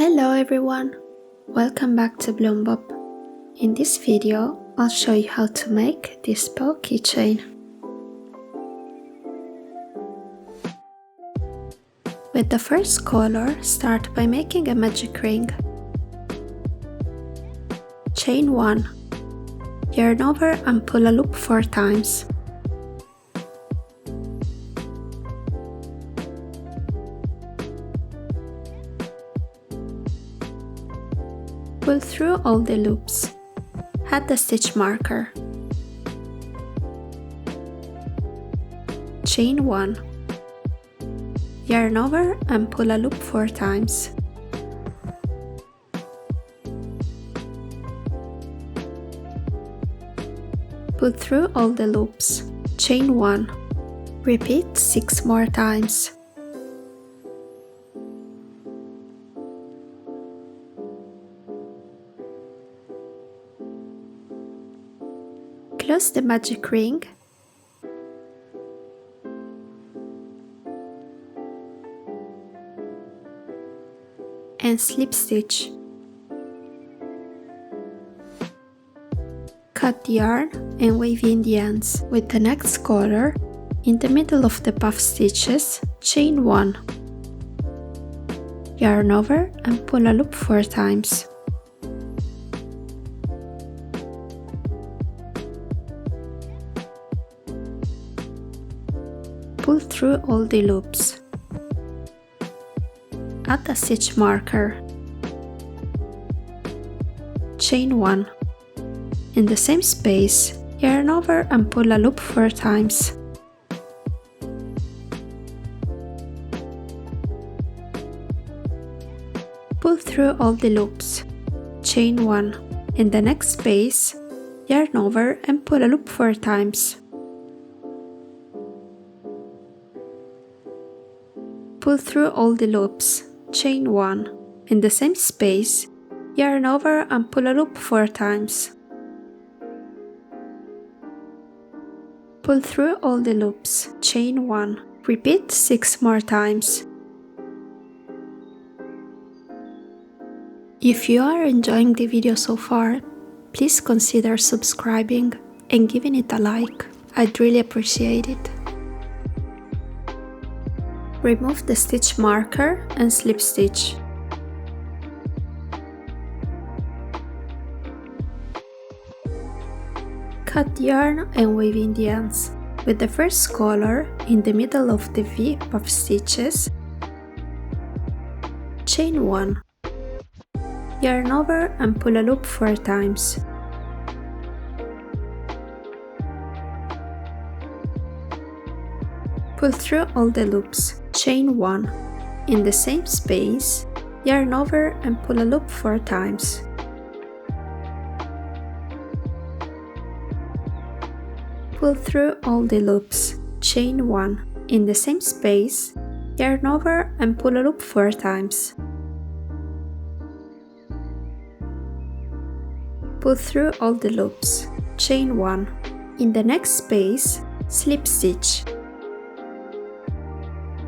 Hello everyone! Welcome back to Bloom Bob. In this video, I'll show you how to make this paw keychain. With the first color, start by making a magic ring. Chain 1. Yarn over and pull a loop 4 times. Pull through all the loops. Add the stitch marker. Chain 1. Yarn over and pull a loop 4 times. Pull through all the loops. Chain 1. Repeat 6 more times. Close the magic ring and slip stitch. Cut the yarn and weave in the ends. With the next color, in the middle of the puff stitches, chain 1. Yarn over and pull a loop 4 times. Pull through all the loops. Add a stitch marker. Chain 1. In the same space, yarn over and pull a loop 4 times. Pull through all the loops. Chain 1. In the next space, yarn over and pull a loop 4 times. Pull through all the loops. Chain 1. In the same space, yarn over and pull a loop 4 times. Pull through all the loops. Chain 1. Repeat 6 more times. If you are enjoying the video so far, please consider subscribing and giving it a like. I'd really appreciate it. Remove the stitch marker and slip stitch. Cut yarn and weave in the ends. With the first color, in the middle of the V puff stitches, chain 1. Yarn over and pull a loop 4 times. Pull through all the loops. Chain 1. In the same space, yarn over and pull a loop 4 times. Pull through all the loops. Chain 1. In the same space, yarn over and pull a loop 4 times. Pull through all the loops. Chain 1. In the next space, slip stitch.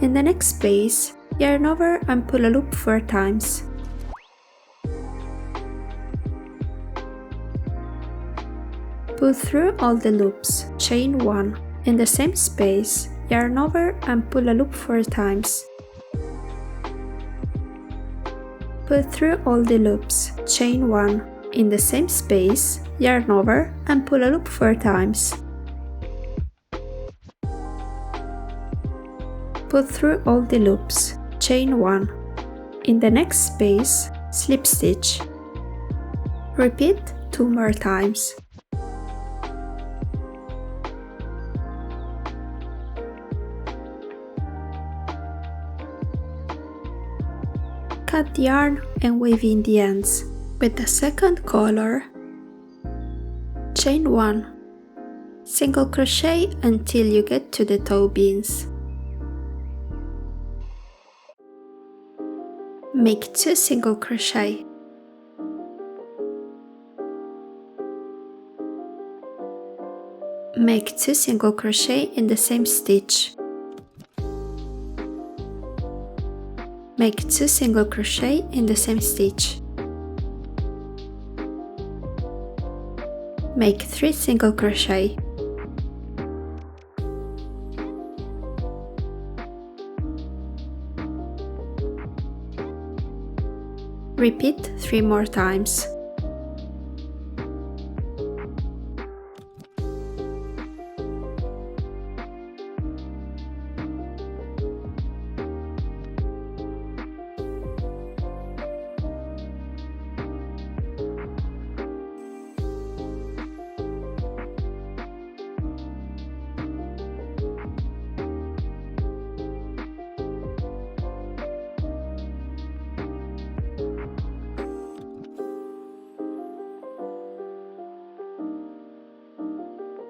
In the next space, yarn over and pull a loop 4 times. Pull through all the loops. Chain 1. In the same space, yarn over and pull a loop 4 times. Pull through all the loops. Chain 1. In the same space, yarn over and pull a loop 4 times. Pull through all the loops. Chain 1. In the next space, slip stitch. Repeat 2 more times. Cut yarn and weave in the ends. With the second color, chain 1. Single crochet until you get to the toe beans. Make 2 single crochet. Make 2 single crochet in the same stitch. Make 2 single crochet in the same stitch. Make 3 single crochet. Repeat 3 more times.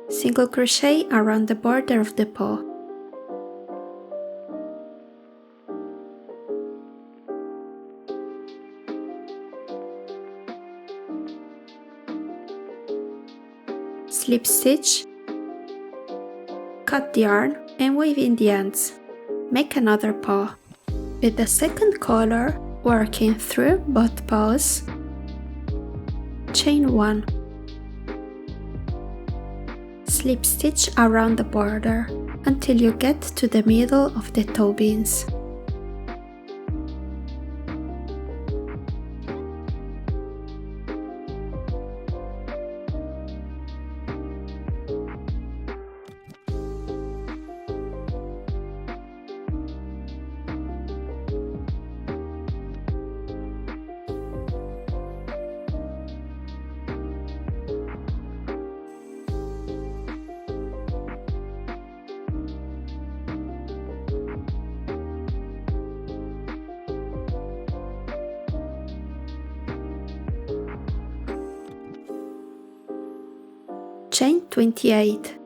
Single crochet around the border of the paw. Slip stitch, cut the yarn and weave in the ends. Make another paw. With the second color working through both paws, chain 1. Slip stitch around the border until you get to the middle of the toe beans. Chain 28.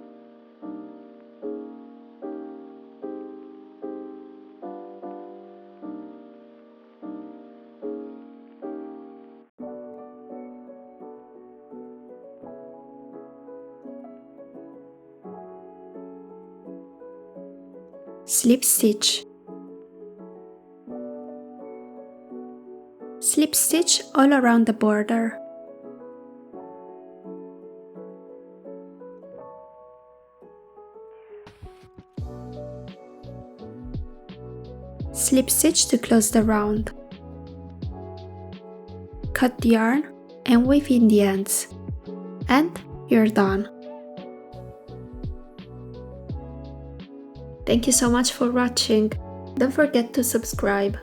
Slip stitch. Slip stitch all around the border. Slip stitch to close the round. Cut the yarn and weave in the ends. And you're done. Thank you so much for watching. Don't forget to subscribe.